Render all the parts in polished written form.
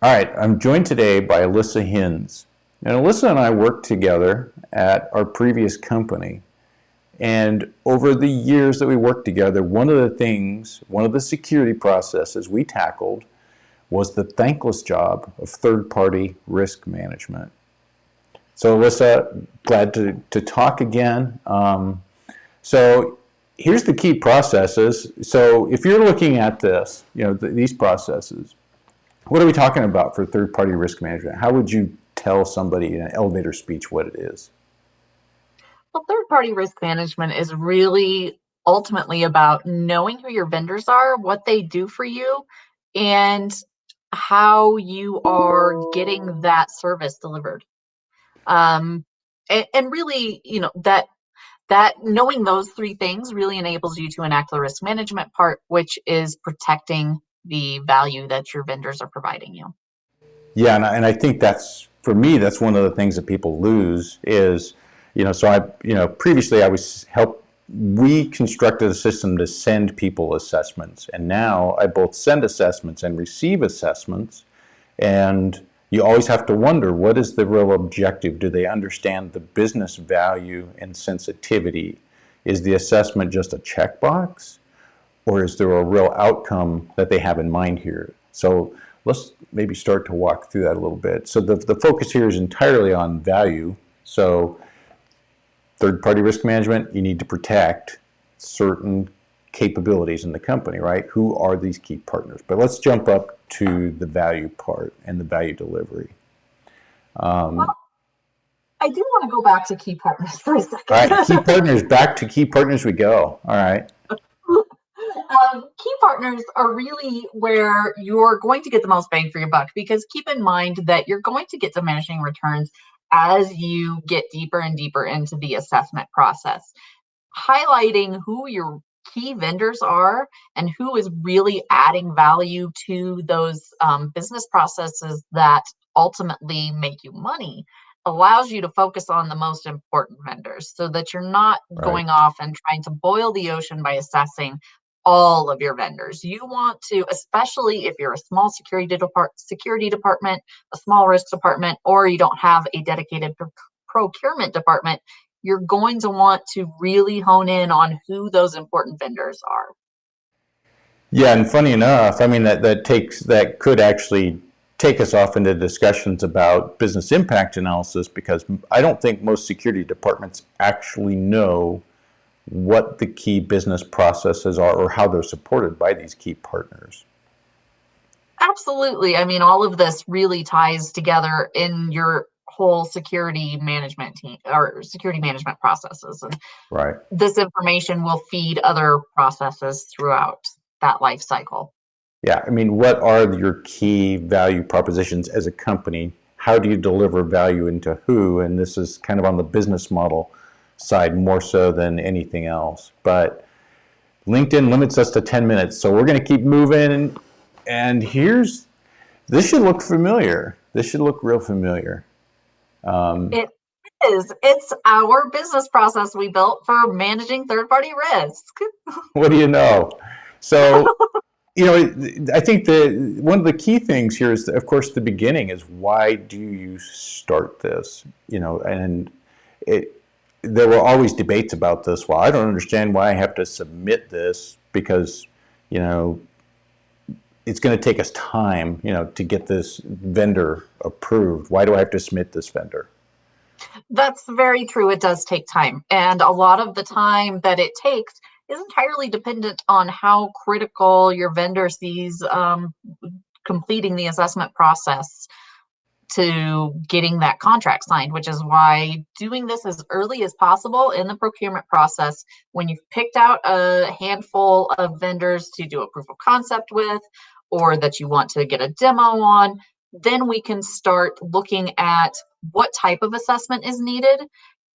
All right, I'm joined today by Alyssa Hinz. And Alyssa and I worked together at our previous company. And over the years that we worked together, one of the security processes we tackled was the thankless job of third party risk management. So, Alyssa, glad to talk again. So, here's the key processes. So, if you're looking at this, these processes, what are we talking about for third-party risk management? How would you tell somebody in an elevator speech what it is? Well, third-party risk management is really ultimately about knowing who your vendors are, what they do for you, and how you are getting that service delivered. Um, and really, that knowing those three things really enables you to enact the risk management part, which is protecting the value that your vendors are providing you. Yeah, and I think that's for me. That's one of the things that people lose is, so previously I was help. We constructed a system to send people assessments, and now I both send assessments and receive assessments, and you always have to wonder what is the real objective? Do they understand the business value and sensitivity? Is the assessment just a checkbox? Or is there a real outcome that they have in mind here? So let's maybe start to walk through that a little bit. So the focus here is entirely on value. So third party risk management, you need to protect certain capabilities in the company, right? Who are these key partners? But let's jump up to the value part and the value delivery. Well, I do want to go back to key partners for a All second. right, key partners, back to key partners we go. All right. Key partners are really where you're going to get the most bang for your buck, because keep in mind that you're going to get diminishing returns as you get deeper and deeper into the assessment process. Highlighting who your key vendors are and who is really adding value to those business processes that ultimately make you money allows you to focus on the most important vendors so that you're not Right. going off and trying to boil the ocean by assessing all of your vendors. You want to, especially if you're a small security department, a small risk department, or you don't have a dedicated procurement department, you're going to want to really hone in on who those important vendors are. Yeah, and funny enough, I mean that could actually take us off into discussions about business impact analysis because I don't think most security departments actually know what the key business processes are or how they're supported by these key partners. Absolutely. I mean, all of this really ties together in your whole security management team or security management processes. And Right. this information will feed other processes throughout that life cycle. Yeah, I mean, what are your key value propositions as a company? How do you deliver value into who? And this is kind of on the business model side more so than anything else. But LinkedIn limits us to 10 minutes, so we're going to keep moving. And this should look familiar. This should look real familiar. It is. It's our business process we built for managing third party risk. What do you know? So, I think one of the key things here is, of course, the beginning is why do you start this? And it, there were always debates about this. Well, I don't understand why I have to submit this because, you know, it's going to take us time, to get this vendor approved. Why do I have to submit this vendor? That's very true. It does take time. And a lot of the time that it takes is entirely dependent on how critical your vendor sees completing the assessment process to getting that contract signed, which is why doing this as early as possible in the procurement process, when you've picked out a handful of vendors to do a proof of concept with, or that you want to get a demo on, then we can start looking at what type of assessment is needed,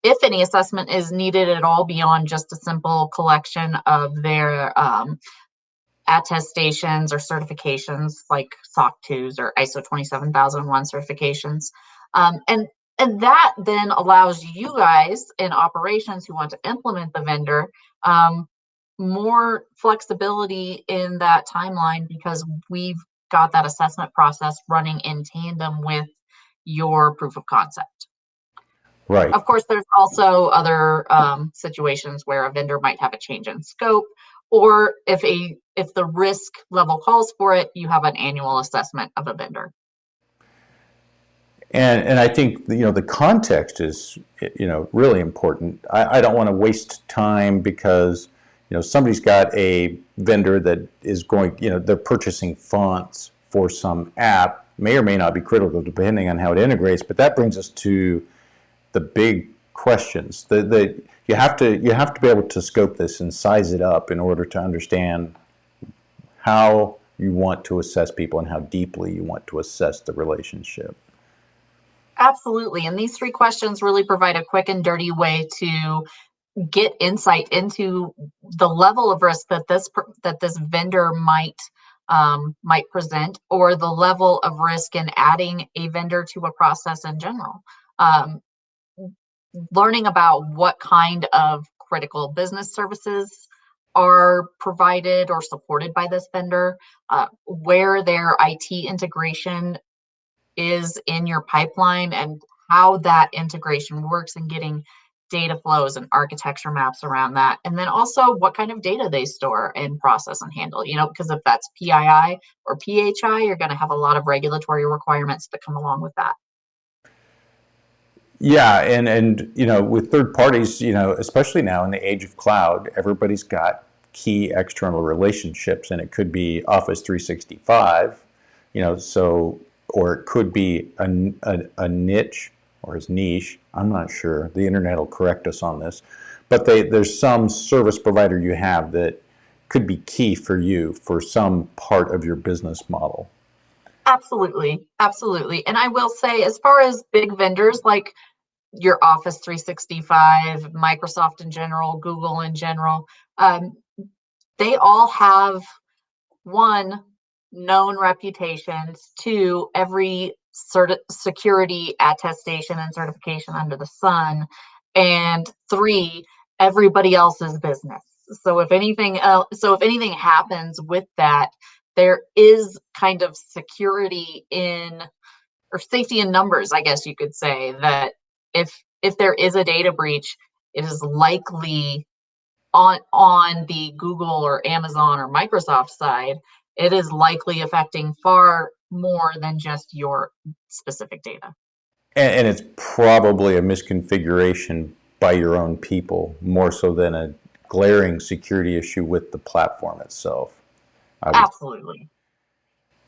if any assessment is needed at all beyond just a simple collection of their attestations or certifications like SOC 2s or ISO 27001 certifications. And that then allows you guys in operations who want to implement the vendor more flexibility in that timeline because we've got that assessment process running in tandem with your proof of concept. Right. Of course, there's also other situations where a vendor might have a change in scope, or if the risk level calls for it, you have an annual assessment of a vendor. And I think the context is really important. I don't want to waste time because somebody's got a vendor that is going they're purchasing fonts for some app, may or may not be critical depending on how it integrates. But that brings us to the big questions. You have to be able to scope this and size it up in order to understand how you want to assess people and how deeply you want to assess the relationship. Absolutely. And these 3 questions really provide a quick and dirty way to get insight into the level of risk that this vendor might present, or the level of risk in adding a vendor to a process in general. Um, Learning about what kind of critical business services are provided or supported by this vendor, where their IT integration is in your pipeline, and how that integration works, and getting data flows and architecture maps around that. And then also what kind of data they store and process and handle, because if that's PII or PHI, you're going to have a lot of regulatory requirements that come along with that. Yeah, and with third parties, especially now in the age of cloud, everybody's got key external relationships, and it could be Office 365, or it could be a niche or his niche. I'm not sure. The internet will correct us on this, but there's some service provider you have that could be key for you for some part of your business model. Absolutely, absolutely. And I will say, as far as big vendors like your Office 365, Microsoft in general, Google in general, they all have, one, known reputations, two, every security attestation and certification under the sun, and three, everybody else's business. So if anything happens with that, there is kind of security in, or safety in numbers, I guess you could say, that if there is a data breach, it is likely on the Google or Amazon or Microsoft side, it is likely affecting far more than just your specific data. And it's probably a misconfiguration by your own people, more so than a glaring security issue with the platform itself. Absolutely.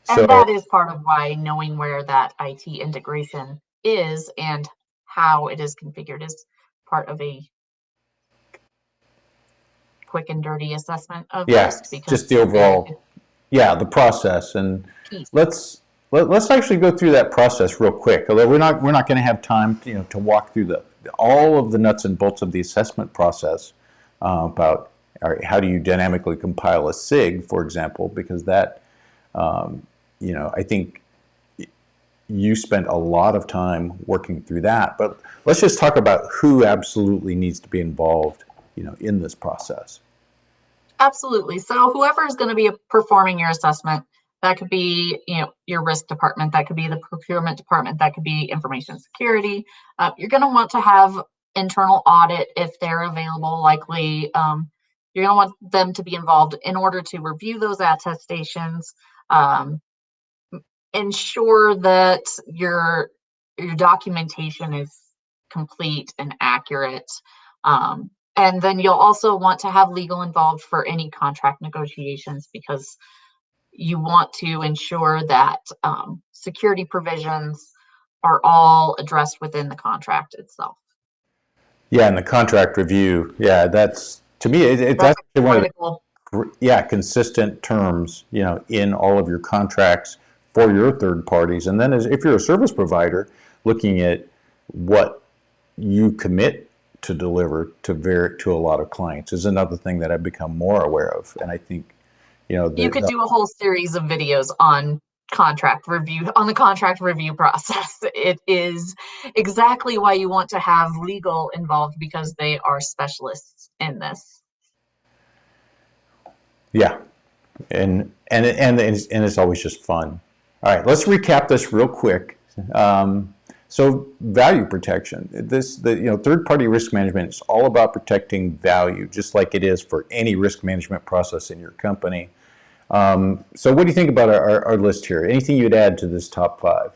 So, And that is part of why knowing where that IT integration is and how it is configured is part of a quick and dirty assessment of yeah, risk, because just the it's a very overall, the process. And piece. let's actually go through that process real quick. Although we're not going to have time, to walk through all of the nuts and bolts of the assessment process, about how do you dynamically compile a SIG, for example, because that, I think you spent a lot of time working through that. But let's just talk about who absolutely needs to be involved, in this process. Absolutely. So whoever is going to be performing your assessment, that could be, your risk department, that could be the procurement department, that could be information security. You're going to want to have internal audit if they're available. Likely, you're going to want them to be involved in order to review those attestations, ensure that your documentation is complete and accurate. And then you'll also want to have legal involved for any contract negotiations, because you want to ensure that security provisions are all addressed within the contract itself. Yeah, and the contract review. Yeah, that's to me, it's That's actually one of the critical. consistent terms, in all of your contracts for your third parties. And then if you're a service provider, looking at what you commit to deliver to a lot of clients is another thing that I've become more aware of. And I think, You could do a whole series of videos on the contract review process. It is exactly why you want to have legal involved, because they are specialists in this. yeah. It's always just fun. All right, let's recap this real quick. So value protection. Third-party risk management is all about protecting value, just like it is for any risk management process in your company. So what do you think about our list here? Anything you'd add to this top 5?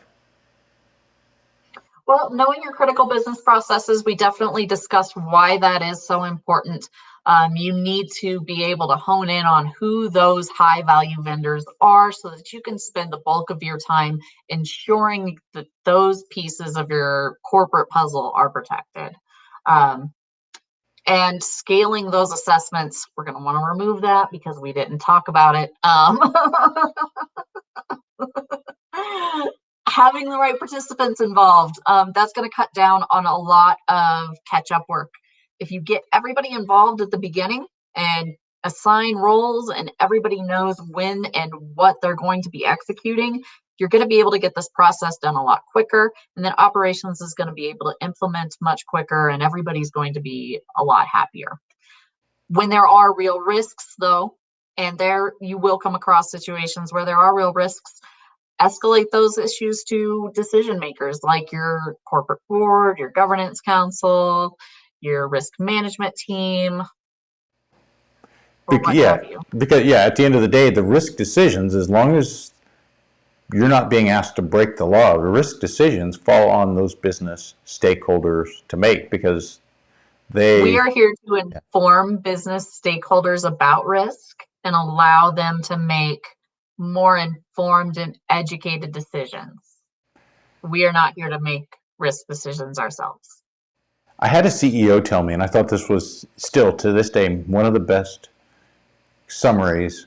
Well, knowing your critical business processes, we definitely discussed why that is so important. You need to be able to hone in on who those high value vendors are so that you can spend the bulk of your time ensuring that those pieces of your corporate puzzle are protected. And scaling those assessments, we're going to want to remove that because we didn't talk about it. Having the right participants involved, that's going to cut down on a lot of catch-up work. If you get everybody involved at the beginning and assign roles and everybody knows when and what they're going to be executing, you're going to be able to get this process done a lot quicker, and then operations is going to be able to implement much quicker, and everybody's going to be a lot happier. When there are real risks, though, and there you will come across situations where there are real risks, escalate those issues to decision makers like your corporate board, your governance council, your risk management team, or what have you. Because at the end of the day, the risk decisions, as long as you're not being asked to break the law, the risk decisions fall on those business stakeholders to make, because we are here to inform business stakeholders about risk and allow them to make more informed and educated decisions. We are not here to make risk decisions ourselves. I had a CEO tell me, and I thought this was still to this day one of the best summaries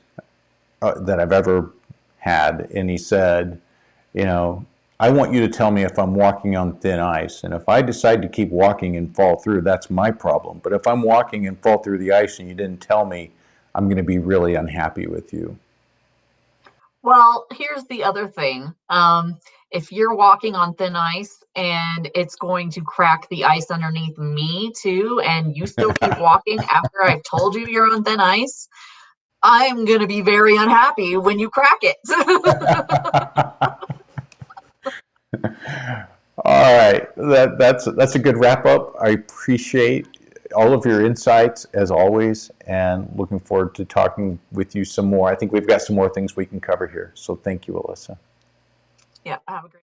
that I've ever had. And he said, I want you to tell me if I'm walking on thin ice. And if I decide to keep walking and fall through, that's my problem. But if I'm walking and fall through the ice and you didn't tell me, I'm going to be really unhappy with you. Well, here's the other thing. If you're walking on thin ice and it's going to crack the ice underneath me too, and you still keep walking after I've told you you're on thin ice, I'm going to be very unhappy when you crack it. All right, that's a good wrap up. I appreciate all of your insights as always, and looking forward to talking with you some more. I think we've got some more things we can cover here. So thank you, Alyssa. Yeah, have a great